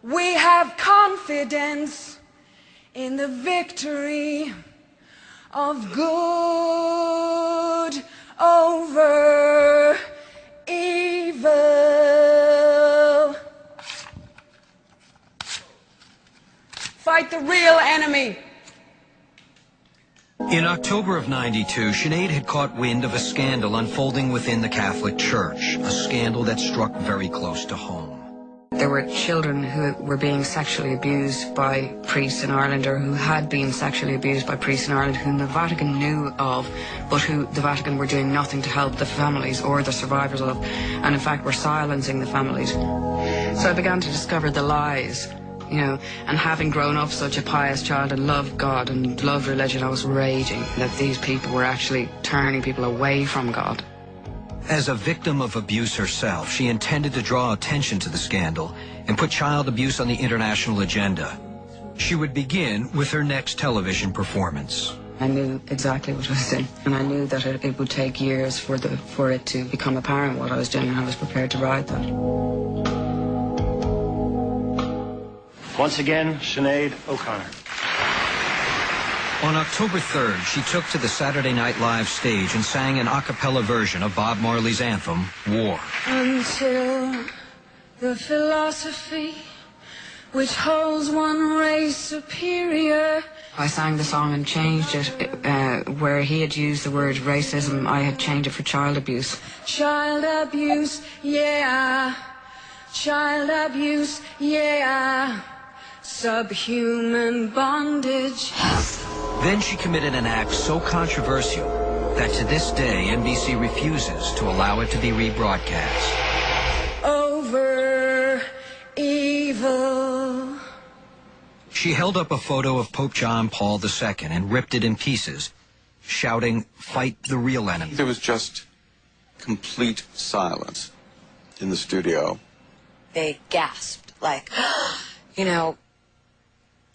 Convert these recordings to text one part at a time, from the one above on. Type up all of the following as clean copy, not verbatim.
We have confidence in the victory of good over evil. Fight the real enemy. In October of '92, Sinead had caught wind of a scandal unfolding within the Catholic Church, a scandal that struck very close to home. There were children who were being sexually abused by priests in Ireland, or who had been sexually abused by priests in Ireland, whom the Vatican knew of, but who the Vatican were doing nothing to help the families or the survivors of, and in fact were silencing the families. So I began to discover the lies, you know, and having grown up such a pious child and loved God and loved religion, I was raging that these people were actually turning people away from God. As a victim of abuse herself, she intended to draw attention to the scandal and put child abuse on the international agenda. She would begin with her next television performance. I knew exactly what I was doing, and I knew that it would take years for it to become apparent what I was doing, and I was prepared to ride that. Once again, Sinead O'Connor. On October 3rd, she took to the Saturday Night Live stage and sang an a cappella version of Bob Marley's anthem, War. Until the philosophy which holds one race superior. I sang the song and changed it, where he had used the word racism, I had changed it for child abuse. Child abuse, yeah. Child abuse, yeah. Subhuman bondage. Then she committed an act so controversial that to this day NBC refuses to allow it to be rebroadcast. Over evil. She held up a photo of Pope John Paul II and ripped it in pieces, shouting, "Fight the real enemy." There was just complete silence in the studio. They gasped, like, you know,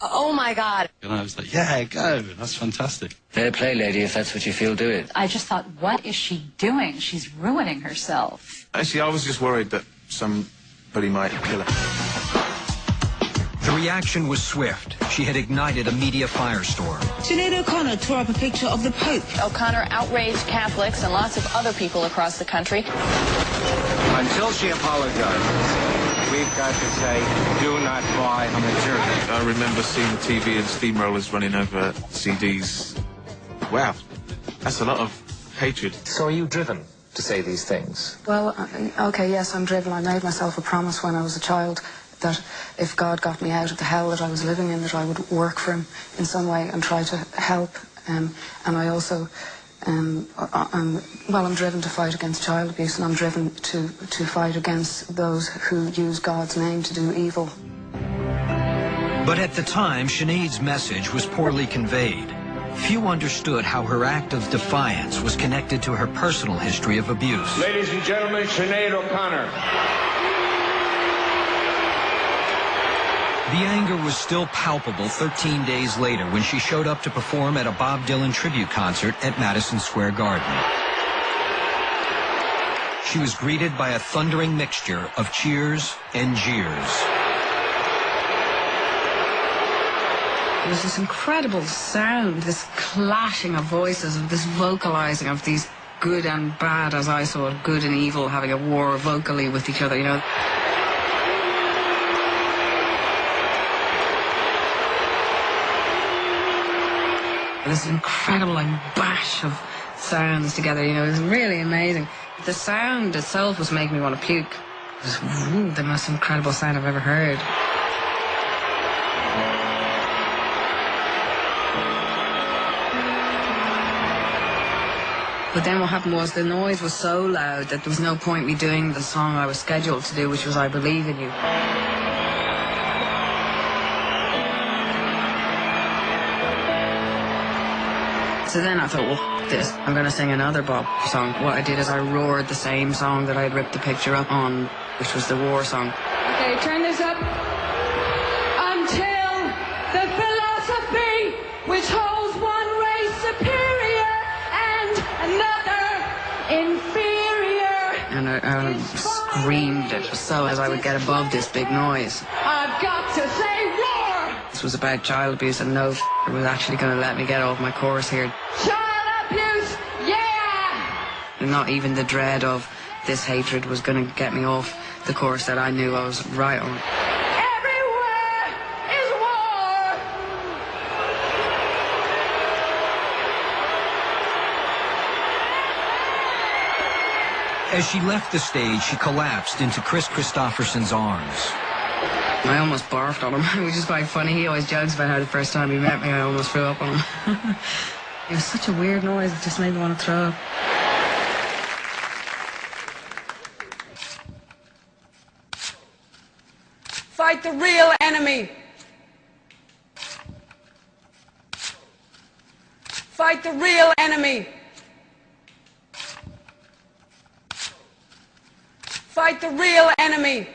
oh my God. And I was like, yeah, go, that's fantastic. Fair play, lady, if that's what you feel, do it. I just thought, what is she doing? She's ruining herself. Actually, I was just worried that somebody might kill her. The reaction was swift. She had ignited a media firestorm. Sinead O'Connor tore up a picture of the Pope. O'Connor outraged Catholics and lots of other people across the country. Until she apologizes, we've got to say, do not buy a material. I remember seeing the TV and steamrollers running over CDs. Wow, that's a lot of hatred. So are you driven to say these things? Well, okay, yes, I'm driven. I made myself a promise when I was a child that if God got me out of the hell that I was living in, that I would work for him in some way and try to help. And I also, I'm driven to fight against child abuse, and I'm driven to fight against those who use God's name to do evil. But at the time, Sinead's message was poorly conveyed. Few understood how her act of defiance was connected to her personal history of abuse. Ladies and gentlemen, Sinead O'Connor. The anger was still palpable 13 days later when she showed up to perform at a Bob Dylan tribute concert at Madison Square Garden. She was greeted by a thundering mixture of cheers and jeers. There was this incredible sound, this clashing of voices, and this vocalizing of these good and bad, as I saw it, good and evil having a war vocally with each other, you know. This incredible bash of sounds together, you know, it was really amazing. The sound itself was making me want to puke. It was the most incredible sound I've ever heard. But then what happened was the noise was so loud that there was no point me doing the song I was scheduled to do, which was I Believe in You. So then I thought, well, this, I'm going to sing another Bob song. What I did is I roared the same song that I had ripped the picture up on, which was the war song. Okay, turn this up. Until the philosophy which holds one race superior and another inferior. And I screamed it so as I would get above this big noise. I've got to say roar! This was about child abuse and no f***er was actually going to let me get off my course here. Child abuse, yeah! And not even the dread of this hatred was going to get me off the course that I knew I was right on. Everywhere is war! As she left the stage, she collapsed into Chris Christopherson's arms. I almost barfed on him, which is quite funny. He always jokes about how the first time he met me, I almost threw up on him. It was such a weird noise, it just made me want to throw up. Fight the real enemy! Fight the real enemy! Fight the real enemy!